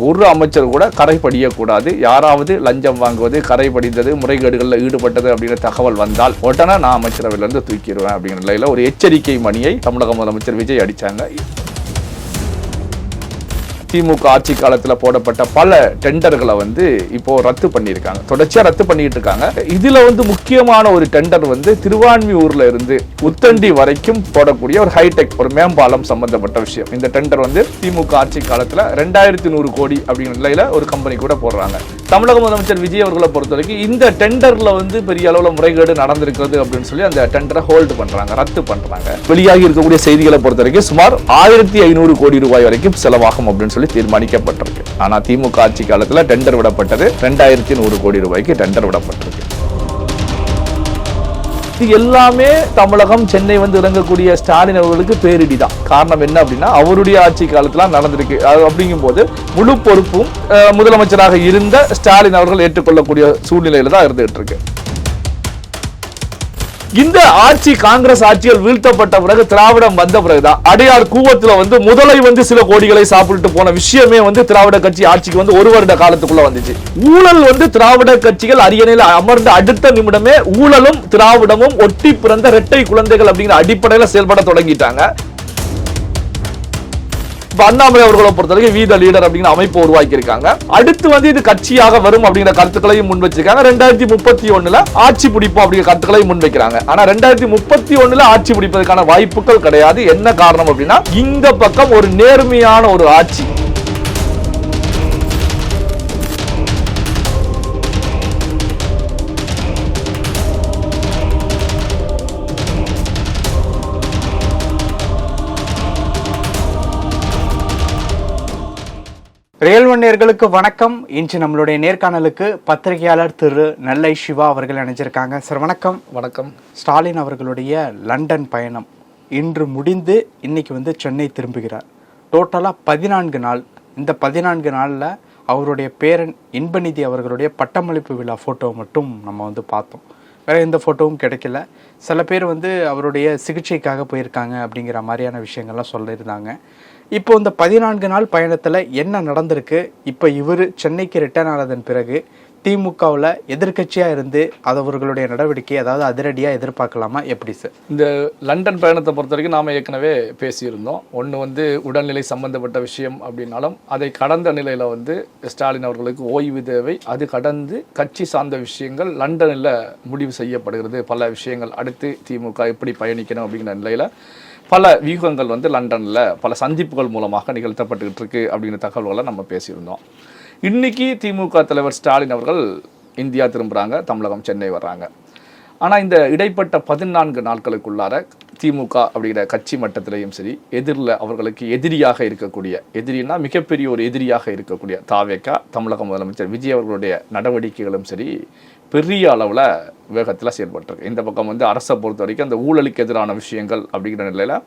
ஒரு அமைச்சர் கூட கரை படியக்கூடாது. யாராவது லஞ்சம் வாங்குவது, கரை படிந்தது, முறைகேடுகளில் ஈடுபட்டது அப்படிங்கிற தகவல் வந்தால் உடனே நான் அமைச்சரவையிலிருந்து தூக்கிடுவேன் அப்படிங்கிற நிலையில ஒரு எச்சரிக்கை மணியை தமிழக முதலமைச்சர் விஜய் அடிச்சாங்க. திமுக ஆட்சி காலத்தில் போடப்பட்ட பல டெண்டர்களை இப்போ ரத்து பண்ணியிருக்காங்க, தொடர்ச்சியா ரத்து பண்ணிட்டு இருக்காங்க. இதுல முக்கியமான ஒரு டெண்டர் திருவான்மியூர்ல இருந்து உத்தண்டி வரைக்கும் போடக்கூடிய ஒரு ஹைடெக் ஒரு மேம்பாலம் சம்பந்தப்பட்ட விஷயம். இந்த டெண்டர் திமுக ஆட்சி காலத்துல 2100 கோடி அப்படிங்கிற நிலையில ஒரு கம்பெனி கூட போடுறாங்க. தமிழக முதலமைச்சர் விஜய் அவர்களை பொறுத்த வரைக்கும் இந்த டெண்டர்ல பெரிய அளவுல முறைகேடு நடந்திருக்கிறது அப்படின்னு சொல்லி அந்த டெண்டரை ஹோல்டு பண்றாங்க, ரத்து பண்றாங்க. வெளியாகி இருக்கக்கூடிய செய்திகளை பொறுத்த வரைக்கும் சுமார் 1500 கோடி ரூபாய் வரைக்கும் செலவாகும் அப்படின்னு சொல்லி தீர்மானிக்கப்பட்டிருக்கு. ஆனா திமுக ஆட்சி காலத்துல டெண்டர் விடப்பட்டது 2100 கோடி ரூபாய்க்கு டெண்டர் விடப்பட்டிருக்கு. இது எல்லாமே தமிழகம், சென்னை இறங்கக்கூடிய ஸ்டாலின் அவர்களுக்கு பேரிடி தான். காரணம் என்ன அப்படின்னா அவருடைய ஆட்சி காலத்துல நடந்திருக்கு. அப்படிங்கும் போது முழு பொறுப்பும் முதலமைச்சராக இருந்த ஸ்டாலின் அவர்கள் ஏற்றுக்கொள்ளக்கூடிய சூழ்நிலையில தான் இருந்துகிட்டு இருக்கு. இந்த ஆட்சி காங்கிரஸ் ஆட்சியில் வீழ்த்தப்பட்ட பிறகு திராவிடம் வந்த பிறகுதான் அடையார் கூவத்துல முதலை சில கோடிகளை சாப்பிட்டு போன விஷயமே திராவிட கட்சி ஆட்சிக்கு ஒரு வருட காலத்துக்குள்ள வந்துச்சு. ஊழல் திராவிட கட்சிகள் அரியணையில் அமர்ந்த அடுத்த நிமிடமே ஊழலும் திராவிடமும் ஒட்டி பிறந்த இரட்டை குழந்தைகள் அப்படிங்கிற அடிப்படையில் செயல்பட தொடங்கிட்டாங்க. அண்ணாமலை அவர்களை பொறுத்தவரைக்கும் வீத லீடர் அப்படிங்கிற அமைப்பு உருவாக்கி இருக்காங்க. அடுத்து இது கட்சியாக வரும் அப்படிங்கிற கருத்துக்களையும் முன் வச்சிருக்காங்க. 2031 ஆட்சி பிடிப்போம் அப்படிங்கிற கருத்துக்களையும் முன் வைக்கிறாங்க. ஆனா 2031 ஆட்சி பிடிப்பதற்கான வாய்ப்புகள் கிடையாது. என்ன காரணம் அப்படின்னா இந்த பக்கம் ஒரு நேர்மையான ஒரு ஆட்சி, ரியல் ஒன் நேயர்களுக்கு வணக்கம். இன்று நம்மளுடைய நேர்காணலுக்கு பத்திரிகையாளர் திரு நெல்லை சிவா அவர்கள் இணைஞ்சிருக்காங்க. சார் வணக்கம். வணக்கம். ஸ்டாலின் அவர்களுடைய லண்டன் பயணம் இன்று முடிந்து இன்னைக்கு சென்னை திரும்புகிறார். டோட்டலா 14 நாள். இந்த 14 நாள்ல அவருடைய பேரன் இன்பநிதி அவர்களுடைய பட்டமளிப்பு விழா போட்டோ மட்டும் நம்ம பார்த்தோம். வேற எந்த போட்டோவும் கிடைக்கல. சில பேர் அவருடைய சிகிச்சைக்காக போயிருக்காங்க அப்படிங்கிற மாதிரியான விஷயங்கள்லாம் சொல்லியிருந்தாங்க. இப்போ இந்த 14 நாள் பயணத்தில் என்ன நடந்திருக்கு? இப்போ இவர் சென்னைக்கு ரிட்டர்ன் ஆனதன் பிறகு திமுகவில் எதிர்கட்சியாக இருந்து அது அவர்களுடைய நடவடிக்கை அதாவது அதிரடியாக எதிர்பார்க்கலாமா? எப்படி சார் இந்த லண்டன் பயணத்தை பொறுத்த வரைக்கும் நாம் ஏற்கனவே பேசியிருந்தோம். ஒன்று உடல்நிலை சம்பந்தப்பட்ட விஷயம் அப்படின்னாலும் அதை கடந்த நிலையில் ஸ்டாலின் அவர்களுக்கு ஓய்வு தேவை. அது கடந்து கட்சி சார்ந்த விஷயங்கள் லண்டனில் முடிவு செய்யப்படுகிறது. பல விஷயங்கள் அடுத்து திமுக எப்படி பயணிக்கணும் அப்படிங்கிற நிலையில் பல வியூகங்கள் லண்டனில் பல சந்திப்புகள் மூலமாக நிகழ்த்தப்பட்டுக்கிட்டு இருக்கு அப்படிங்கிற தகவல்களை நம்ம பேசியிருந்தோம். இன்னைக்கு திமுக தலைவர் ஸ்டாலின் அவர்கள் இந்தியா திரும்புகிறாங்க, தமிழகம் சென்னை வர்றாங்க. ஆனால் இந்த இடைப்பட்ட 14 நாட்களுக்குள்ளார திமுக அப்படிங்கிற கட்சி மட்டத்திலையும் சரி, எதிரில் அவர்களுக்கு எதிரியாக இருக்கக்கூடிய, எதிரினா மிகப்பெரிய ஒரு எதிரியாக இருக்கக்கூடிய தாவேகா தமிழக முதலமைச்சர் விஜய் அவர்களுடைய நடவடிக்கைகளும் சரி பெரிய அளவில் வேகத்தில் செயல்பட்டுருக்கு. இந்த பக்கம் அரசை பொறுத்த வரைக்கும் அந்த ஊழலுக்கு எதிரான விஷயங்கள் அப்படிங்கிற நிலையில்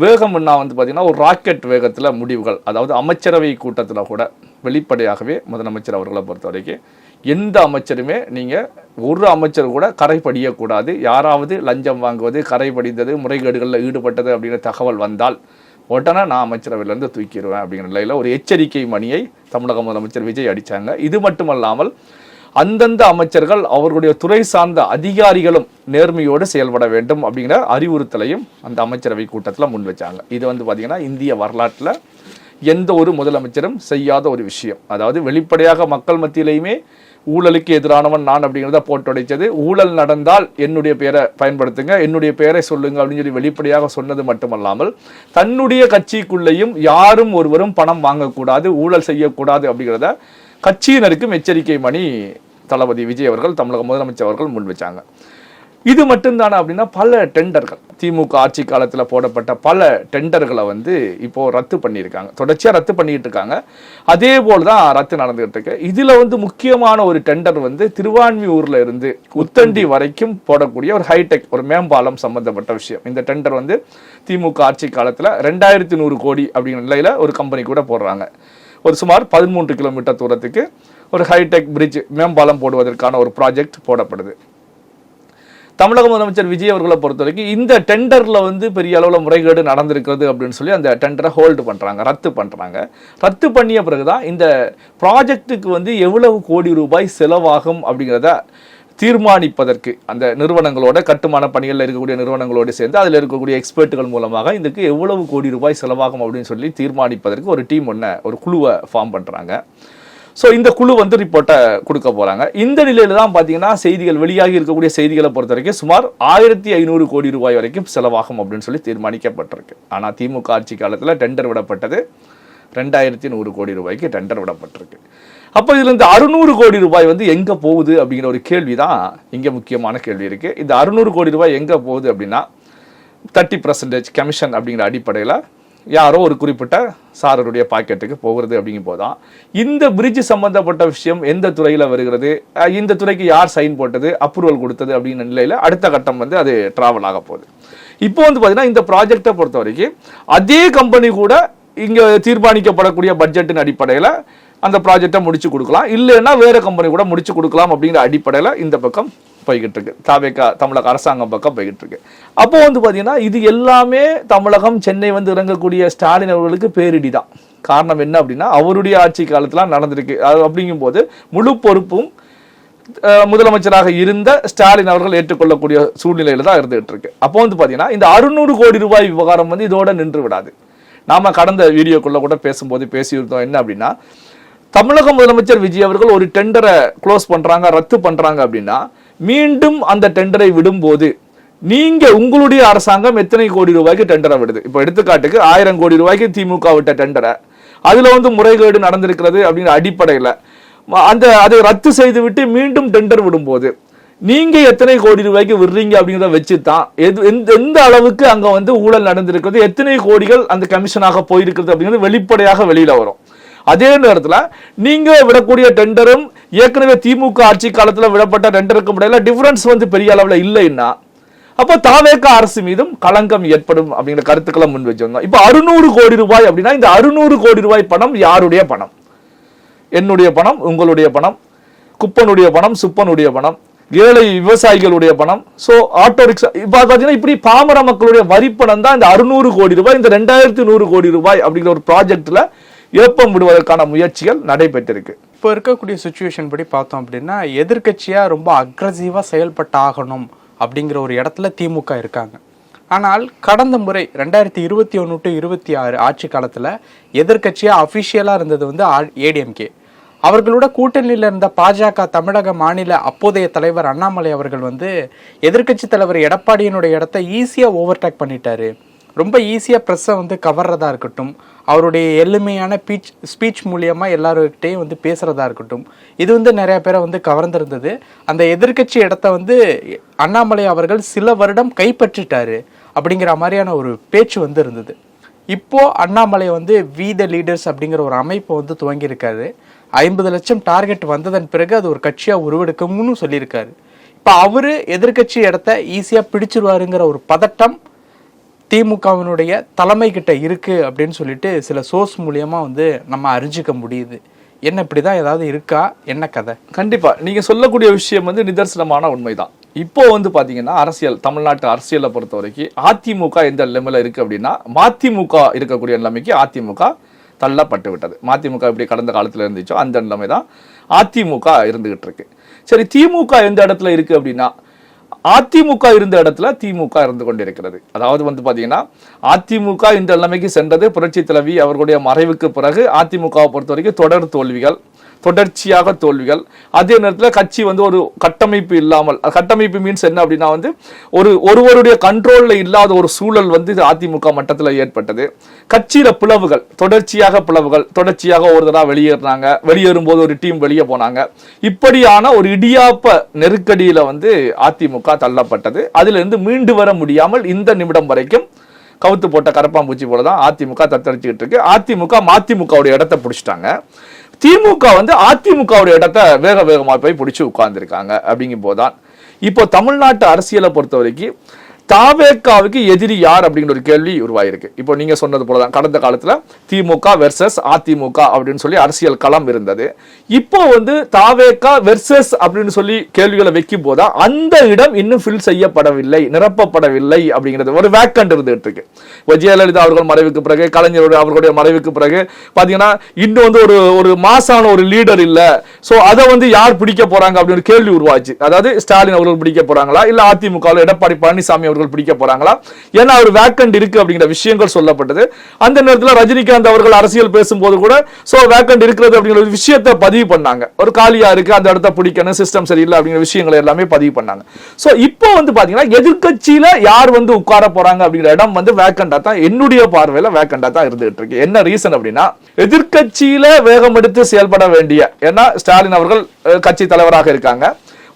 வேகம் என்ன பார்த்திங்கன்னா ஒரு ராக்கெட் வேகத்தில் முடிவுகள். அதாவது அமைச்சரவை கூட்டத்தில் கூட வெளிப்படையாகவே முதலமைச்சர் அவர்களை பொறுத்த வரைக்கும் எந்த அமைச்சருமே நீங்கள் ஒரு அமைச்சர் கூட கரை படியக்கூடாது. யாராவது லஞ்சம் வாங்குவது, கரை படிந்தது, முறைகேடுகளில் ஈடுபட்டது அப்படிங்கிற தகவல் வந்தால் உடனே நான் அமைச்சரவையிலேருந்து தூக்கிடுவேன் அப்படிங்கிற நிலையில் ஒரு எச்சரிக்கை மணியை தமிழக முதலமைச்சர் விஜய் அடித்தாங்க. இது மட்டுமல்லாமல் அந்தந்த அமைச்சர்கள் அவர்களுடைய துறை சார்ந்த அதிகாரிகளும் நேர்மையோடு செயல்பட வேண்டும் அப்படிங்கிற அறிவுறுத்தலையும் அந்த அமைச்சரவை கூட்டத்தில் முன் வச்சாங்க. இது பார்த்திங்கன்னா இந்திய வரலாற்றில் எந்த ஒரு முதலமைச்சரும் செய்யாத ஒரு விஷயம். அதாவது வெளிப்படையாக மக்கள் மத்தியிலையுமே ஊழலுக்கு எதிரானவன் நான் அப்படிங்கிறத போட்டுடைச்சது. ஊழல் நடந்தால் என்னுடைய பெயரை பயன்படுத்துங்க, என்னுடைய பெயரை சொல்லுங்க அப்படின்னு சொல்லி வெளிப்படையாக சொன்னது மட்டுமல்லாமல் தன்னுடைய கட்சிக்குள்ளேயும் யாரும் ஒருவரும் பணம் வாங்கக்கூடாது, ஊழல் செய்யக்கூடாது அப்படிங்கிறத கட்சியினருக்கும் எச்சரிக்கை மணி தளபதி விஜய் அவர்கள் தமிழக முதலமைச்சர் அவர்கள் முன் வச்சாங்க. இது மட்டும்தானா அப்படின்னா பல டெண்டர்கள் திமுக ஆட்சி காலத்தில் போடப்பட்ட பல டெண்டர்களை இப்போ ரத்து பண்ணியிருக்காங்க, தொடர்ச்சியாக ரத்து பண்ணிட்டு இருக்காங்க. அதே போல் தான் ரத்து நடந்துகிட்டு இருக்கு. இதில் முக்கியமான ஒரு டெண்டர் திருவான்மியூர்ல இருந்து உத்தண்டி வரைக்கும் போடக்கூடிய ஒரு ஹைடெக் ஒரு மேம்பாலம் சம்பந்தப்பட்ட விஷயம். இந்த டெண்டர் திமுக ஆட்சி காலத்தில் 2100 கோடி அப்படிங்கிற நிலையில் ஒரு கம்பெனி கூட போடுறாங்க. ஒரு சுமார் 13 கிலோமீட்டர் தூரத்துக்கு ஒரு ஹைடெக் பிரிட்ஜ் மேம்பாலம் போடுவதற்கான ஒரு ப்ராஜெக்ட் போடப்படுது. தமிழக முதலமைச்சர் விஜய் அவர்களை பொறுத்த வரைக்கும் இந்த டெண்டர்ல வந்து பெரிய அளவில் முறைகேடு நடந்திருக்கிறது அப்படின்னு சொல்லி அந்த டெண்டரை ஹோல்டு பண்றாங்க, ரத்து பண்றாங்க. ரத்து பண்ணிய பிறகுதான் இந்த ப்ராஜெக்டுக்கு வந்து எவ்வளவு கோடி ரூபாய் செலவாகும் அப்படிங்கிறத தீர்மானிப்பதற்கு அந்த நிறுவனங்களோட, கட்டுமான பணிகளில் இருக்கக்கூடிய நிறுவனங்களோடு சேர்ந்து அதில் இருக்கக்கூடிய எக்ஸ்பர்ட்டுகள் மூலமாக இதுக்கு எவ்வளவு கோடி ரூபாய் செலவாகும் அப்படின்னு சொல்லி தீர்மானிப்பதற்கு ஒரு டீம் ஒரு குழுவை ஃபார்ம் பண்றாங்க. ஸோ இந்த குழு வந்து ரிப்போர்ட்டை கொடுக்க போறாங்க. இந்த நிலையில தான் பார்த்தீங்கன்னா செய்திகள் வெளியாகி இருக்கக்கூடிய செய்திகளை பொறுத்த வரைக்கும் சுமார் 1500 கோடி ரூபாய் வரைக்கும் செலவாகும் அப்படின்னு சொல்லி தீர்மானிக்கப்பட்டிருக்கு. ஆனால் திமுக ஆட்சி காலத்தில் டெண்டர் விடப்பட்டது 2100 கோடி ரூபாய்க்கு டெண்டர் விடப்பட்டிருக்கு. அப்போ இதுல இந்த 600 கோடி ரூபாய் வந்து எங்க போகுது அப்படிங்கிற ஒரு கேள்வி தான் இங்க முக்கியமான கேள்வி இருக்கு. இந்த 600 கோடி ரூபாய் எங்க போகுது அப்படின்னா 30% கமிஷன் அப்படிங்கிற அடிப்படையில் யாரோ ஒரு குறிப்பிட்ட சாரருடைய பாக்கெட்டுக்கு போகிறது அப்படிங்கும் போதுதான் இந்த பிரிட்ஜ் சம்பந்தப்பட்ட விஷயம் எந்த துறையில் வருகிறது, இந்த துறைக்கு யார் சைன் போட்டது, அப்ரூவல் கொடுத்தது அப்படிங்கிற நிலையில் அடுத்த கட்டம் வந்து அது டிராவல் ஆக போகுது. இப்போ வந்து பார்த்தீங்கன்னா இந்த ப்ராஜெக்டை பொறுத்த வரைக்கும் அதே கம்பெனி கூட இங்கே தீர்மானிக்கப்படக்கூடிய பட்ஜெட்டின் அடிப்படையில் அந்த ப்ராஜெக்டை முடிச்சு கொடுக்கலாம், இல்லைன்னா வேற கம்பெனி கூட முடிச்சு கொடுக்கலாம் அப்படிங்கிற அடிப்படையில் இந்த பக்கம் போய்கிட்டு இருக்கு. தமிழக அரசாங்கம் பக்கம் போய்கிட்டு இருக்கு. அப்போ வந்து பார்த்தீங்கன்னா இது எல்லாமே தமிழகம், சென்னை வந்து இறங்கக்கூடிய ஸ்டாலின் அவர்களுக்கு பேரிடி தான். காரணம் என்ன அப்படின்னா அவருடைய ஆட்சி காலத்துல நடந்திருக்கு. அப்படிங்கும் போது முழு பொறுப்பும் முதலமைச்சராக இருந்த ஸ்டாலின் அவர்கள் ஏற்றுக்கொள்ளக்கூடிய சூழ்நிலையில தான் இருந்துகிட்டு இருக்கு. அப்போ வந்து பார்த்தீங்கன்னா இந்த 600 கோடி ரூபாய் விவகாரம் வந்து இதோட நின்று விடாது. நாம கடந்த வீடியோக்குள்ள கூட பேசும்போது பேசியிருந்தோம் என்ன அப்படின்னா, தமிழக முதலமைச்சர் விஜய் அவர்கள் ஒரு டெண்டரை க்ளோஸ் பண்றாங்க, ரத்து பண்றாங்க அப்படின்னா மீண்டும் அந்த டெண்டரை விடும்போது நீங்க உங்களுடைய அரசாங்கம் எத்தனை கோடி ரூபாய்க்கு டெண்டரை விடுது? இப்போ எடுத்துக்காட்டுக்கு 1000 கோடி ரூபாய்க்கு திமுக விட்ட டெண்டரை அதுல வந்து முறைகேடு நடந்திருக்கிறது அப்படிங்கிற அடிப்படையில் அதை ரத்து செய்து விட்டு மீண்டும் டெண்டர் விடும்போது நீங்க எத்தனை கோடி ரூபாய்க்கு விடுறீங்க அப்படிங்கிறத வச்சுதான் எந்த அளவுக்கு அங்க வந்து ஊழல் நடந்திருக்கிறது, எத்தனை கோடிகள் அந்த கமிஷனாக போயிருக்கிறது அப்படிங்கிறது வெளிப்படையாக வெளியில வரும். அதே நேரத்தில் நீங்க விடக்கூடிய டெண்டரும் ஏற்கனவே திமுக ஆட்சி காலத்தில் விடப்பட்ட டெண்டருக்கும் இடையில டிஃபரன்ஸ் வந்து பெரிய அளவில் இல்லைன்னா அப்போ தாவேக அரசு மீதும் களங்கம் ஏற்படும் அப்படிங்கிற கருத்துக்களை முன் வச்சிருந்தோம். இப்போ 600 கோடி ரூபாய் அப்படின்னா இந்த 600 கோடி ரூபாய் பணம் யாருடைய பணம்? என்னுடைய பணம், உங்களுடைய பணம், குப்பனுடைய பணம், சுப்பனுடைய பணம், ஏழை விவசாயிகளுடைய பணம். ஸோ ஆட்டோ ரிக்ஷா இப்போ பார்த்தீங்கன்னா இப்படி பாமர மக்களுடைய வரிப்பணம் தான் இந்த 600 கோடி ரூபாய், இந்த 2100 கோடி ரூபாய் அப்படிங்கிற ஒரு ப்ராஜெக்ட்ல ஏப்பம் விடுவதற்கான முயற்சிகள் நடைபெற்றிருக்கு. இப்போ இருக்கக்கூடிய சுச்சுவேஷன் படி பார்த்தோம் அப்படின்னா எதிர்கட்சியாக ரொம்ப அக்ரஸிவாக செயல்பட்டு ஆகணும் அப்படிங்கிற ஒரு இடத்துல திமுக இருக்காங்க. ஆனால் கடந்த முறை 2021 to 26 ஆட்சி காலத்தில் எதிர்கட்சியாக அஃபிஷியலாக இருந்தது வந்து ஏடிஎம்கே. அவர்களோட கூட்டணியில் இருந்த பாஜக தமிழக மாநில அப்போதைய தலைவர் அண்ணாமலை அவர்கள் வந்து எதிர்கட்சி தலைவர் எடப்பாடியினுடைய இடத்த ஈஸியாக ஓவர்டேக் பண்ணிட்டாரு. ரொம்ப ஈஸியாக ப்ரெஸ்ஸை வந்து கவர்றதா இருக்கட்டும், அவருடைய எளிமையான ஸ்பீச் மூலியமாக எல்லாருக்கிட்டையும் வந்து பேசுகிறதா இருக்கட்டும், இது வந்து நிறைய பேரை வந்து கவர்ந்திருந்தது. அந்த எதிர்கட்சி இடத்த வந்து அண்ணாமலை அவர்கள் சில வருடம் கைப்பற்றிட்டாரு அப்படிங்கிற மாதிரியான ஒரு பேச்சு வந்து இருந்தது. இப்போ அண்ணாமலை வந்து வி த லீடர்ஸ் அப்படிங்கிற ஒரு அமைப்பை வந்து துவங்கியிருக்காரு. 50 லட்சம் டார்கெட் வந்ததன் பிறகு அது ஒரு கட்சியாக உருவெடுக்கும்னு சொல்லியிருக்காரு. இப்போ அவரு எதிர்கட்சி இடத்த ஈஸியாக பிடிச்சிருவாருங்கிற ஒரு பதட்டம் திமுகவினுடைய தலைமை கிட்ட இருக்கு அப்படின்னு சொல்லிட்டு சில சோர்ஸ் மூலியமா வந்து நம்ம அறிஞ்சிக்க முடியுது. என்ன இப்படிதான் ஏதாவது இருக்கா, என்ன கதை? கண்டிப்பா நீங்க சொல்லக்கூடிய விஷயம் வந்து நிதர்சனமான உண்மைதான். இப்போ வந்து பாத்தீங்கன்னா அரசியல், தமிழ்நாட்டு அரசியலை பொறுத்த வரைக்கும் அதிமுக எந்த நிலைமையில இருக்கு அப்படின்னா மதிமுக இருக்கக்கூடிய நிலைமைக்கு அதிமுக தள்ளப்பட்டு விட்டது. மதிமுக எப்படி கடந்த காலத்துல இருந்துச்சோ அந்த நிலைமை தான் அதிமுக இருந்துகிட்டு இருக்கு. சரி, திமுக எந்த இடத்துல இருக்கு அப்படின்னா அதிமுக இருந்த இடத்துல திமுக இருந்து கொண்டிருக்கிறது. அதாவது வந்து பாத்தீங்கன்னா அதிமுக இந்த நிலைமைக்கு சென்றது புரட்சி தலைவி அவர்களுடைய மறைவுக்கு பிறகு அதிமுகவை பொறுத்த வரைக்கும் தொடர் தோல்விகள், தொடர்ச்சியாக தோல்விகள். அதே நேரத்தில் கட்சி வந்து ஒரு கட்டமைப்பு இல்லாமல், கட்டமைப்பு மீன்ஸ் என்ன அப்படின்னா வந்து ஒருவருடைய கண்ட்ரோல்ல இல்லாத ஒரு சூழல் வந்து அதிமுக மட்டத்தில் ஏற்பட்டது. கட்சியில பிளவுகள், தொடர்ச்சியாக ஒரு தடவை வெளியேறினாங்க, வெளியேறும் போது ஒரு டீம் வெளியே போனாங்க. இப்படியான ஒரு இடியாப்ப நெருக்கடியில வந்து அதிமுக தள்ளப்பட்டது. அதுல இருந்து மீண்டு வர முடியாமல் இந்த நிமிடம் வரைக்கும் கவுத்து போட்ட கரப்பாம்பூச்சி போலதான் அதிமுக தத்தளிச்சுக்கிட்டு இருக்கு. அதிமுக மதிமுகவுடைய இடத்தை பிடிச்சிட்டாங்க. திமுக வந்து அதிமுகவுடைய இடத்தை வேகமா போய் பிடிச்சு உட்கார்ந்துருக்காங்க. அப்படிங்கும் போதுதான் இப்போ தமிழ்நாட்டு அரசியலை பொறுத்த வரைக்கும் தாவேக்காவுக்கு எதிரி யார் அப்படிங்கிற ஒரு கேள்வி உருவாயிருக்கு. இப்போ நீங்க சொன்னது போலதான் கடந்த காலத்துல திமுக வெர்சஸ் அதிமுக அப்படின்னு சொல்லி அரசியல் களம் இருந்தது. இப்போ வந்து தாவேக்கா வெர்சஸ் அப்படின்னு சொல்லி கேள்விகளை வைக்கும் போதா அந்த இடம் இன்னும் ஃபில் செய்யப்படவில்லை, நிரப்பப்படவில்லை அப்படிங்கிறது ஒரு வேக்கண்ட் இருந்துட்டு இருக்கு. ஜெயலலிதா அவர்கள் மறைவுக்கு பிறகு, கலைஞர் அவர்களுடைய மறைவுக்கு பிறகு பாத்தீங்கன்னா இன்னும் வந்து ஒரு மாசான ஒரு லீடர் இல்ல. சோ அதை வந்து யார் பிடிக்க போறாங்க அப்படின்னு கேள்வி உருவாச்சு. அதாவது ஸ்டாலின் அவர்கள் பிடிக்க போறாங்களா, இல்ல அதிமுக எடப்பாடி பழனிசாமி அவர்கள் பிடிக்க போறாங்களா? ஏன்னா ஒரு வேக்கண்ட் இருக்கு அப்படிங்கிற விஷயங்கள் சொல்லப்பட்டது. அந்த நேரத்தில் ரஜினிகாந்த் அவர்கள் அரசியல் பேசும்போது கூட சோ வேக்கண்ட் இருக்கிறது அப்படிங்கிற விஷயத்தை பதிவு பண்ணாங்க. ஒரு காலியா இருக்கு, அந்த இடத்த பிடிக்கணும், சிஸ்டம் சரியில்லை அப்படிங்கிற விஷயங்களை எல்லாமே பதிவு பண்ணாங்க. சோ இப்போ வந்து பாத்தீங்கன்னா எதிர்க்கட்சியில யார் வந்து உட்கார போறாங்க அப்படிங்கிற இடம் வந்து வேக்கண்டா தான், என்னுடைய பார்வையில வேக்கண்டா தான் இருந்துட்டு இருக்கு. என்ன ரீசன் அப்படின்னா எதிர்க்கட்சியில வேகம் எடுத்து செயல்பட வேண்டிய, ஏன்னா ஸ்டாலின் அவர்கள் கட்சி தலைவராக இருக்காங்க.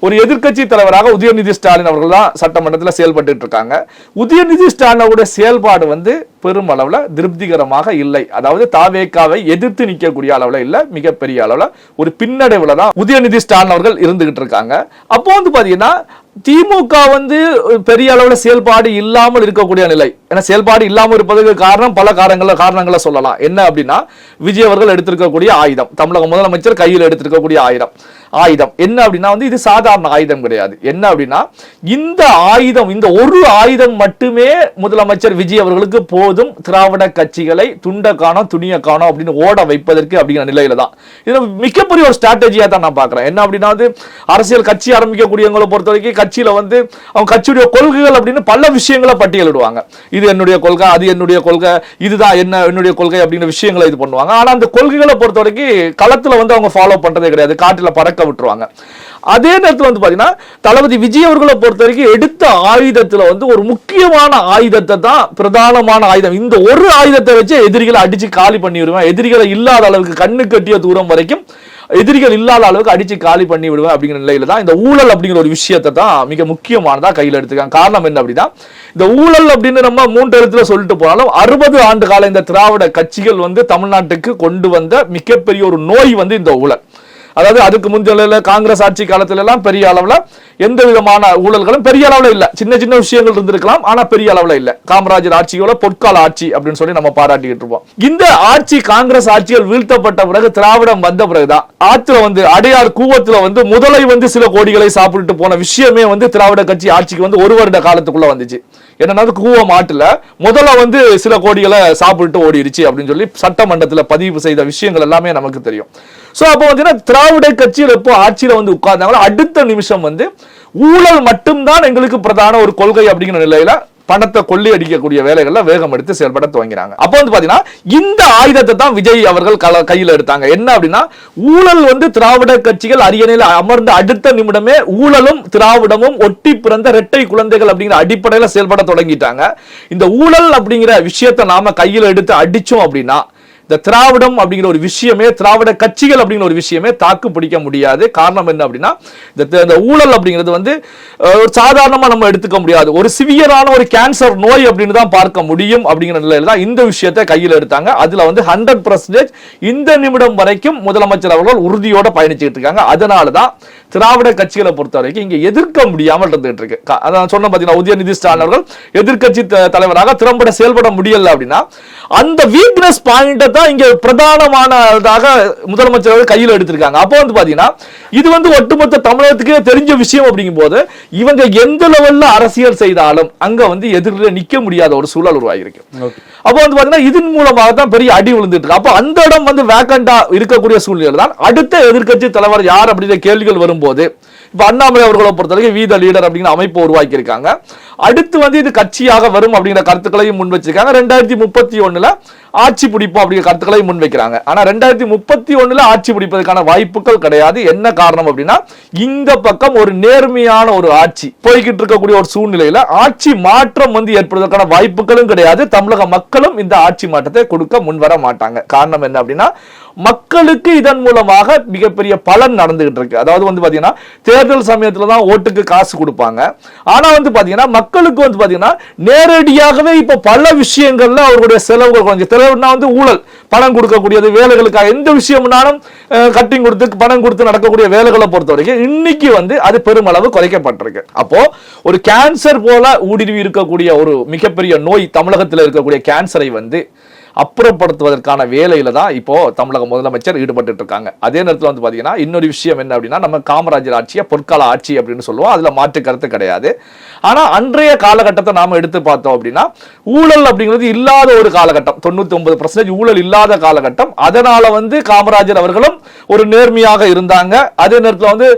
ஒரு எதிர்க்கட்சி தலைவராக உதயநிதி ஸ்டாலின் அவர்கள் தான் சட்டமன்றத்தில் செயல்பட்டு இருக்காங்க. உதயநிதி ஸ்டாலினுடைய செயல்பாடு வந்து பெரும் அளவுல திருப்திகரமாக இல்லை. அதாவது தாவேக்காவை எதிர்த்து நிற்கக்கூடிய அளவுல இல்ல, மிகப்பெரிய அளவுல ஒரு பின்னடைவுல தான் உதயநிதி ஸ்டாலின் அவர்கள் இருந்துகிட்டு இருக்காங்க. அப்போ வந்து பாத்தீங்கன்னா திமுக வந்து பெரிய அளவுல செயல்பாடு இல்லாமல் இருக்கக்கூடிய நிலை. ஏன்னா செயல்பாடு இல்லாமல் இருப்பதற்கு காரணம் பல காரணங்களை சொல்லலாம். என்ன அப்படின்னா விஜய் அவர்கள் எடுத்திருக்கக்கூடிய ஆயுதம், தமிழக முதலமைச்சர் கையில் எடுத்திருக்கக்கூடிய ஆயுதம் என்ன அப்படின்னா வந்து இது சாதாரண ஆயுதம் கிடையாது. என்ன அப்படின்னா இந்த ஆயுதம், இந்த ஒரு ஆயுதம் மட்டுமே முதலமைச்சர் விஜய் அவர்களுக்கு போதும் திராவிட கட்சிகளை துண்ட காணோம் துணிய காணோம் அப்படின்னு ஓட வைப்பதற்கு அப்படிங்கிற நிலையில தான் இது மிகப்பெரிய ஒரு ஸ்ட்ராட்டஜியா தான் நான் பாக்குறேன். என்ன அப்படின்னா வந்து அரசியல் கட்சி ஆரம்பிக்கக்கூடியவங்களை பொறுத்த வரைக்கும் கட்சியில வந்து அவங்க கட்சியுடைய கொள்கைகள் அப்படின்னு பல விஷயங்களை பட்டியலிடுவாங்க. இது என்னுடைய கொள்கை, அது என்னுடைய கொள்கை, இதுதான் என்னுடைய கொள்கை அப்படிங்கிற விஷயங்களை இது பண்ணுவாங்க. ஆனா அந்த கொள்கைகளை பொறுத்த வரைக்கும் களத்துல வந்து அவங்க ஃபாலோ பண்றதே கிடையாது, காட்டுல பறக்க விட்டுருவாங்க. அதே நேரத்தில் வந்து பாத்தீங்கன்னா தளபதி விஜய் அவர்களை பொறுத்த வரைக்கும் எடுத்த ஆயுதத்துல வந்து ஒரு முக்கியமான ஆயுதத்தை தான், பிரதானமான ஆயுதம், இந்த ஒரு ஆயுதத்தை வச்சு எதிரிகளை அடிச்சு காலி பண்ணி விடுவேன், எதிரிகளை இல்லாத அளவுக்கு கண்ணு கட்டிய தூரம் வரைக்கும் எதிரிகள் இல்லாத அளவுக்கு அடிச்சு காலி பண்ணி விடுவேன் அப்படிங்கிற நிலையில தான் இந்த ஊழல் அப்படிங்கிற ஒரு விஷயத்தை தான் மிக முக்கியமானதா கையில் எடுத்துக்காங்க. காரணம் என்ன அப்படின்னா இந்த ஊழல் அப்படின்னு நம்ம 3 எழுத்துல சொல்லிட்டு போனாலும் 60 ஆண்டு கால இந்த திராவிட கட்சிகள் வந்து தமிழ்நாட்டுக்கு கொண்டு வந்த மிகப்பெரிய ஒரு நோய் வந்து இந்த ஊழல். அதாவது அதுக்கு முந்தைய காங்கிரஸ் ஆட்சி காலத்துல எல்லாம் பெரிய அளவுல எந்த விதமான ஊழல்களும் பெரிய அளவுல இல்ல, சின்ன சின்ன விஷயங்கள் இருந்திருக்கலாம், ஆனா பெரிய அளவுல இல்ல. காமராஜர் ஆட்சியோட பொற்கால ஆட்சி அப்படின்னு சொல்லி நம்ம பாராட்டிட்டு இருப்போம். இந்த ஆட்சி காங்கிரஸ் ஆட்சிகள் வீழ்த்தப்பட்ட பிறகு திராவிடம் வந்த பிறகுதான் ஆத்துல வந்து அடையார் கூவத்துல வந்து முதலை வந்து சில கோடிகளை சாப்பிட்டு போன விஷயமே வந்து திராவிட கட்சி ஆட்சிக்கு வந்து 1 வருட காலத்துக்குள்ள வந்துச்சு. என்னன்னா கூவம் ஆட்டுல முதல்ல வந்து சில கோடிகளை சாப்பிட்டு ஓடிடுச்சு அப்படின்னு சொல்லி சட்டமன்றத்துல பதிவு செய்த விஷயங்கள் எல்லாமே நமக்கு தெரியும். சோ அப்போ வந்து திராவிட கட்சியில் எப்போ ஆட்சியில வந்து உட்கார்ந்தாங்களோ அடுத்த நிமிஷம் வந்து ஊழல் மட்டும்தான் எங்களுக்கு பிரதான ஒரு கொள்கை அப்படிங்கிற நிலையில பணத்தை கொள்ளை அடிக்கக்கூடிய வேலைகள்ல வேகம் எடுத்து செயல்பட துவங்கினாங்க. அப்போ வந்து பாத்தீங்கன்னா இந்த ஆயுதத்தை தான் விஜய் அவர்கள் கையில் எடுத்தாங்க. என்ன அப்படின்னா ஊழல் வந்து திராவிட கட்சிகள் அரியணையில் அமர்ந்த அடுத்த நிமிடமே ஊழலும் திராவிடமும் ஒட்டி பிறந்த இரட்டை குழந்தைகள் அப்படிங்கிற அடிப்படையில செயல்பட தொடங்கிட்டாங்க. இந்த ஊழல் அப்படிங்கிற விஷயத்தை நாம கையில் எடுத்து அடிச்சோம் அப்படின்னா இந்த திராவிடம் அப்படிங்கிற ஒரு விஷயமே, திராவிட கட்சிகள் அப்படிங்கிற ஒரு விஷயமே தாக்கு பிடிக்க முடியாது. காரணம் என்ன அப்படின்னா இந்த ஊழல் அப்படிங்கிறது வந்து சாதாரணமா நம்ம எடுத்துக்க முடியாது, ஒரு சிவியரான ஒரு கேன்சர் நோய் அப்படின்னு தான் பார்க்க முடியும். அப்படிங்கிற நிலையில தான் இந்த விஷயத்தை கையில் எடுத்தாங்க. அதுல வந்து 100% இந்த நிமிடம் வரைக்கும் முதலமைச்சர் அவர்கள் உறுதியோட பயணிச்சுட்டு இருக்காங்க. அதனாலதான் திராவிட கட்சிகளை பொறுத்த வரைக்கும் இங்க எதிர்க்க முடியாமல் இருந்துட்டு இருக்கு. அதான் சொன்ன பாத்தீங்கன்னா உதயநிதி ஸ்டாலின் அவர்கள் எதிர்க்கட்சி தலைவராக திறம்பட செயல்பட முடியல அப்படின்னா அந்த வீக்னஸ் பாயிண்ட் தான் இங்க பிரதானமானதாக முதலமைச்சர் கையில் எடுத்திருக்காங்க. அப்போ வந்து பாத்தீங்கன்னா இது வந்து ஒட்டுமொத்த தமிழகத்துக்கே தெரிஞ்ச விஷயம் அப்படிங்கும் போது இவங்க எந்த லெவல்ல அரசியல் செய்தாலும் அங்க வந்து எதிரில் நிக்க முடியாத ஒரு சூழல் உருவாகிருக்கு. அப்போ வந்து பாத்தீங்கன்னா இதன் மூலமாக தான் பெரிய அடி விழுந்துட்டு இருக்கு. அப்போ அந்த இடம் வந்து வேக்கண்டா இருக்கக்கூடிய சூழ்நிலை தான் அடுத்த எதிர்க்கட்சி தலைவர் யார் அப்படிங்கிற கேள்விகள் வரும்போது இப்ப அண்ணாமலை அவர்களை பொறுத்தவரைக்கும் வீத லீடர் அப்படிங்கிற அமைப்பு உருவாக்கி இருக்காங்க. அடுத்து வந்து இது கட்சியாக வரும் அப்படிங்கிற கருத்துக்களையும் முன் வச்சிருக்காங்க. 2031 ஆட்சி பிடிப்போம் அப்படிங்கிற கருத்துக்களை முன்வைக்கிறாங்க. ஆனா 2031 ஆட்சி பிடிப்பதற்கான வாய்ப்புகள் கிடையாது. என்ன காரணம் அப்படின்னா இந்த பக்கம் ஒரு நேர்மையான ஒரு ஆட்சி போய்கிட்டு இருக்கக்கூடிய ஒரு சூழ்நிலையில ஆட்சி மாற்றம் வந்து ஏற்படுவதற்கான வாய்ப்புகளும் கிடையாது. தமிழக மக்களும் இந்த ஆட்சி மாற்றத்தை கொடுக்க முன்வர மாட்டாங்க. காரணம் என்ன அப்படின்னா மக்களுக்கு இதன் மூலமாக மிகப்பெரிய பலன் நடந்துகிட்டு இருக்கு. அதாவது வந்து பாத்தீங்கன்னா தேர்தல் சமயத்துல தான் ஓட்டுக்கு காசு கொடுப்பாங்க. ஆனா வந்து பாத்தீங்கன்னா மக்களுக்கு வந்து பாத்தீங்கன்னா நேரடியாகவே இப்ப பல விஷயங்கள்ல அவர்களுடைய செலவுகள் கொஞ்சம் செலவுனா வந்து ஊழல், பணம் கொடுக்கக்கூடியது, வேலைகளுக்காக எந்த விஷயம்னாலும் கட்டிங் கொடுத்து பணம் கொடுத்து நடக்கக்கூடிய வேலைகளை பொறுத்த வரைக்கும் இன்னைக்கு வந்து அது பெருமளவு குறைக்கப்பட்டிருக்கு. அப்போ ஒரு கேன்சர் போல ஊடுருவி இருக்கக்கூடிய ஒரு மிகப்பெரிய நோய் தமிழகத்தில் இருக்கக்கூடிய கேன்சரை வந்து அப்புறப்படுத்துவதற்கான வேலையில தான் இப்போ தமிழக முதலமைச்சர் ஈடுபட்டு இருக்காங்க. அதே நேரத்தில் வந்து பாத்தீங்கன்னா இன்னொரு விஷயம் என்ன அப்படின்னா, நம்ம காமராஜர் ஆட்சியை பொற்கால ஆட்சி அப்படின்னு சொல்லுவோம், அதுல மாற்று கருத்து கிடையாது. ஆனா அன்றைய காலகட்டத்தை நாம எடுத்து பார்த்தோம் அப்படின்னா ஊழல் அப்படிங்கிறது இல்லாத ஒரு காலகட்டம், 99% ஊழல் இல்லாத காலகட்டம். அதனால வந்து காமராஜர் அவர்களும் ஒரு நேர்மையாக இருந்தாங்க. அதே நேரத்தில் வந்து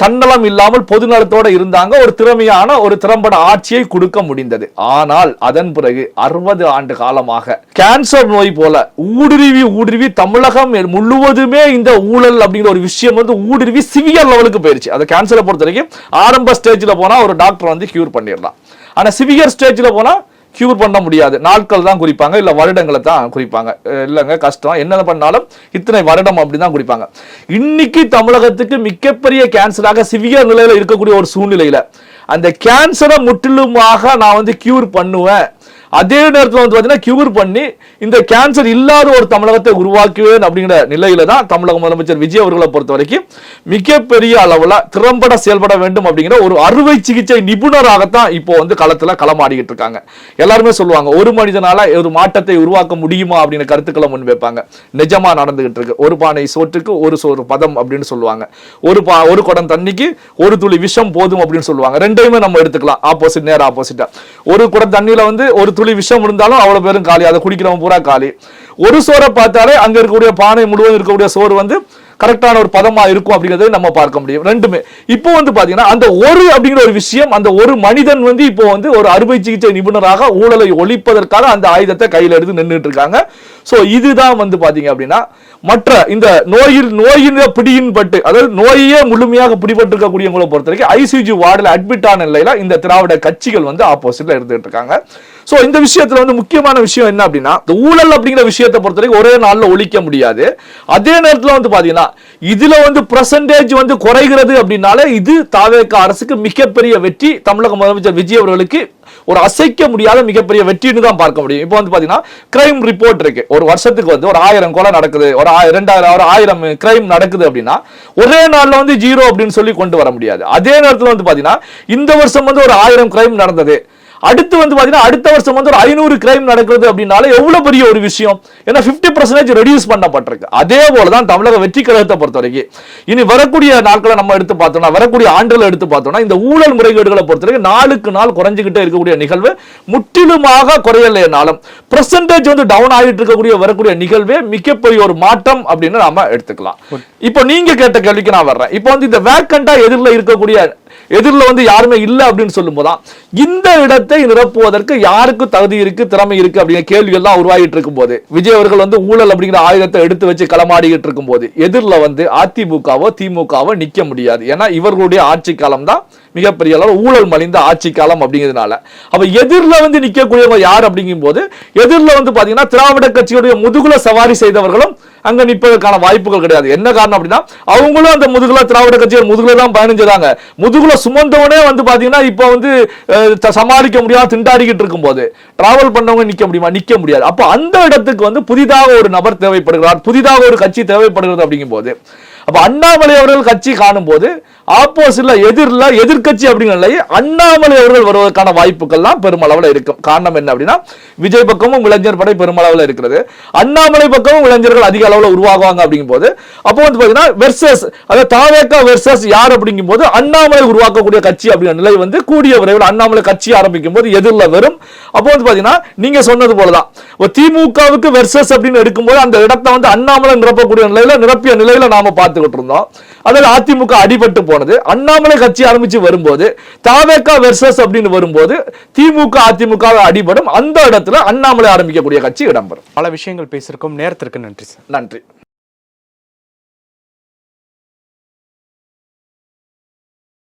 தன்னலம் இல்லாமல் பொதுநலத்தோட இருந்தாங்க. ஒரு திறமையான ஒரு திறம்பட ஆட்சியை கொடுக்க முடிந்தது. ஆனால் அதன் பிறகு 60 ஆண்டு காலமாக கேன்சர் நோய் போல ஊடுருவி தமிழகம் முழுவதுமே இந்த ஊழல் அப்படிங்கிற ஒரு விஷயம் வந்து ஊடுருவி சிவியர் லெவலுக்கு போயிருச்சு. அந்த கேன்சரை பொறுத்த வரைக்கும் ஆரம்ப ஸ்டேஜ்ல போனா ஒரு டாக்டர் வந்து கியூர் பண்ணிடலாம். ஆனா சிவியர் ஸ்டேஜ்ல போனா கியூர் பண்ண முடியாது. நாட்கள் தான் குறிப்பாங்க, இல்ல வருடங்களை தான் குறிப்பாங்க. இல்லைங்க கஷ்டம், என்ன பண்ணாலும் இத்தனை வருடம் அப்படின்னு தான் குறிப்பாங்க. இன்னைக்கு தமிழகத்துக்கு மிகப்பெரிய கேன்சராக சிவியர் நிலையில இருக்கக்கூடிய ஒரு சூழ்நிலையில அந்த கேன்சரை முற்றிலுமாக நான் வந்து கியூர் பண்ணுவேன், அதே நேரத்தில் வந்து பாத்தீங்கன்னா கியூர் பண்ணி இந்த கேன்சர் இல்லாத ஒரு தமிழகத்தை உருவாக்குவேன் அப்படிங்கிற நிலையில தான் தமிழக முதலமைச்சர் விஜய் அவர்களை பொறுத்த வரைக்கும் மிகப்பெரிய அளவுல திறம்பட செயல்பட வேண்டும் அப்படிங்கிற ஒரு அறுவை சிகிச்சை நிபுணராகத்தான் இப்போ வந்து களத்துல களமாடிக்கிட்டு இருக்காங்க. எல்லாருமே சொல்லுவாங்க ஒரு மனிதனால ஒரு மாற்றத்தை உருவாக்க முடியுமா அப்படின்னு கருத்துக்களை முன்வைப்பாங்க. நிஜமா நடந்துகிட்டு இருக்கு. ஒரு பானை சோற்றுக்கு ஒரு சோறு பதம் அப்படின்னு சொல்லுவாங்க. ஒரு குடம் தண்ணிக்கு ஒரு துளி விஷம் போதும் அப்படின்னு சொல்லுவாங்க. ரெண்டையுமே நம்ம எடுத்துக்கலாம், ஆப்போசிட் நேர் ஆப்போசிட்டா. ஒரு குடம் தண்ணியில வந்து ஒரு துளி விஷம் இருந்தாலும் அவ்வளவு பேரும் காலி, அதை குடிக்கிறவங்க பூரா காலி. ஒரு சோறை பார்த்தாலே அங்க இருக்கக்கூடிய பானை முழுவதும் இருக்கக்கூடிய சோறு வந்து கரெக்டான ஒரு பதமா இருக்கும் அப்படிங்கறதை நம்ம பார்க்க முடியும். ரெண்டுமே இப்போ வந்து பாத்தீங்கன்னா அந்த ஒரு அப்படிங்கிற ஒரு விஷயம், அந்த ஒரு மனிதன் வந்து இப்போ வந்து ஒரு அறுவை சிகிச்சை நிபுணராக ஊழலை ஒழிப்பதற்காக அந்த ஆயுதத்தை கையில எடுத்து நின்றுட்டு இருக்காங்க. சோ இதுதான் வந்து பாத்தீங்க அப்படின்னா மற்ற இந்த நோயின் பிடியின் பட்டு, அதாவது நோயே முழுமையாக பிடிபட்டு இருக்கக்கூடியவங்களை பொறுத்த வரைக்கும் ஐசிஜி வார்டில் அட்மிட் ஆன நிலையில இந்த திராவிட கட்சிகள் வந்து ஆப்போசிட்ல எடுத்துட்டு இருக்காங்க. சோ இந்த விஷயத்துல வந்து முக்கியமான விஷயம் என்ன அப்படின்னா, இந்த ஊழல் அப்படிங்கிற விஷயத்தை பொறுத்த வரைக்கும் ஒரே நாள்ல ஒழிக்க முடியாது. அதே நேரத்தில் வந்து பாத்தீங்கன்னா இதுல வந்து பெர்சன்டேஜ் வந்து குறைகிறது அப்படின்னாலே இது தாவேக அரசுக்கு மிகப்பெரிய வெற்றி. தமிழக முதலமைச்சர் விஜய் அவர்களுக்கு ஒரு அசைக்க முடியாத மிகப்பெரிய வெற்றின்னு தான் பார்க்க முடியும். இப்போ வந்து பாத்தீங்கன்னா கிரைம் ரிப்போர்ட் இருக்கு. ஒரு வருஷத்துக்கு வந்து ஒரு 1000 கொலை நடக்குது, ஒரு 1000 கிரைம் நடக்குது அப்படின்னா ஒரே நாள்ல வந்து 0 அப்படின்னு சொல்லி கொண்டு வர முடியாது. அதே நேரத்தில் வந்து பாத்தீங்கன்னா இந்த வருஷம் வந்து ஒரு 1000 கிரைம் நடந்தது, அடுத்து வந்து பாத்தீங்கன்னா அடுத்த வருஷம் வந்து ஒரு 500 கிரைம் நடக்கிறது அப்படின்னால எவ்வளவு பெரிய ஒரு விஷயம். ஏன்னா 50% ரெடியூஸ் பண்ணப்பட்டிருக்கு. அதே போலதான் தமிழக வெற்றி கழகத்தை பொறுத்த வரைக்கும் இனி வரக்கூடிய நாட்களை நம்ம எடுத்து பார்த்தோம்னா, வரக்கூடிய ஆண்டுகளை எடுத்து பார்த்தோம்னா இந்த ஊழல் முறைகேடுகளை பொறுத்த வரைக்கும் நாளுக்கு நாள் குறைஞ்சுக்கிட்டே இருக்கக்கூடிய நிகழ்வு முற்றிலுமாக குறையலைனாலும் பெர்சன்டேஜ் வந்து டவுன் ஆகிட்டு இருக்கக்கூடிய வரக்கூடிய நிகழ்வே மிகப்பெரிய ஒரு மாற்றம் அப்படின்னு நாம எடுத்துக்கலாம். இப்போ நீங்க கேட்ட கேள்விக்கு நான் வர்றேன். இப்போ வந்து இந்த வேக்கண்டா எதிரில் வந்து யாருமே இல்லை அப்படின்னு சொல்லும் போதுதான் இந்த இடத்தை நிரப்புவதற்கு யாருக்கு தகுதி இருக்கு, திறமை இருக்கு அப்படிங்கிற கேள்விகள் தான் உருவாகிட்டு இருக்கும் போது விஜய் அவர்கள் வந்து ஊழல் அப்படிங்கிற ஆயுதத்தை எடுத்து வச்சு களமாடிக்கிட்டு இருக்கும் போது எதிரில் வந்து அதிமுகவோ திமுகவோ நிக்க முடியாது. ஏன்னா இவர்களுடைய ஆட்சி காலம் தான் மிகப்பெரிய அளவு ஊழல் மலிந்த ஆட்சி காலம் அப்படிங்கிறதுனால அப்ப எதிரில் வந்து நிக்கக்கூடியவங்க யார் அப்படிங்கும் போது எதிரில் வந்து பாத்தீங்கன்னா திராவிட கட்சியுடைய முதுகுல சவாரி செய்தவர்களும் அங்க நிற்பதற்கான வாய்ப்புகள் கிடையாது. என்ன காரணம் அப்படின்னா அவங்களும் அந்த முதுகுல திராவிட கட்சிகள் முதுகுல தான் பயணிச்சதாங்க. முதுகுல சுமந்தவனே வந்து பாத்தீங்கன்னா இப்ப வந்து சமாளிக்க முடியாம திண்டாடிக்கிட்டு இருக்கும் போது டிராவல் பண்ணவங்க நிக்க முடியுமா? நிக்க முடியாது. அப்ப அந்த இடத்துக்கு வந்து புதிதாக ஒரு நபர் தேவைப்படுகிறார், புதிதாக ஒரு கட்சி தேவைப்படுகிறது அப்படிங்கும் போது அப்ப அண்ணாமலை அவர்கள் கட்சி காணும் போது ஆப்போசிட்ல எதிர்கட்சி அப்படிங்கிற அண்ணாமலை அவர்கள் வருவதற்கான வாய்ப்புகள்லாம் பெருமளவுல இருக்கும். காரணம் என்ன அப்படின்னா விஜய் பக்கமும் இளைஞர் படை பெருமளவுல இருக்கிறது, அண்ணாமலை பக்கமும் இளைஞர்கள் அதிக அளவுல உருவாகுவாங்க அப்படிங்கும் போது அப்போ வந்து பாத்தீங்கன்னா வெர்சஸ் அதாவது தாவேகா வெர்சஸ் யார் அப்படிங்கும் போது அண்ணாமலை உருவாக்கக்கூடிய கட்சி அப்படிங்கிற நிலை வந்து கூடிய விரைவில் அண்ணாமலை கட்சி ஆரம்பிக்கும் போது எதிரில் வரும். அப்போ வந்து பாத்தீங்கன்னா நீங்க சொன்னது போலதான் திமுகவுக்கு வெர்சஸ் அப்படின்னு எடுக்கும்போது அந்த இடத்தை வந்து அண்ணாமலை நிரப்பக்கூடிய நிரப்பிய நிலையில நாம பார்த்துக்கிட்டு இருந்தோம். அதாவது அதிமுக அடிபட்டு போனது, அண்ணாமலை கட்சி ஆரம்பிச்சு வரும்போது தாவேகா வெர்சஸ் அப்படின்னு வரும்போது திமுக அதிமுக அடிபடும். அந்த இடத்துல அண்ணாமலை ஆரம்பிக்கக்கூடிய கட்சி இடம்பெறும். பல விஷயங்கள் பேசியிருக்கோம். நேரத்திற்கு நன்றி சார். நன்றி.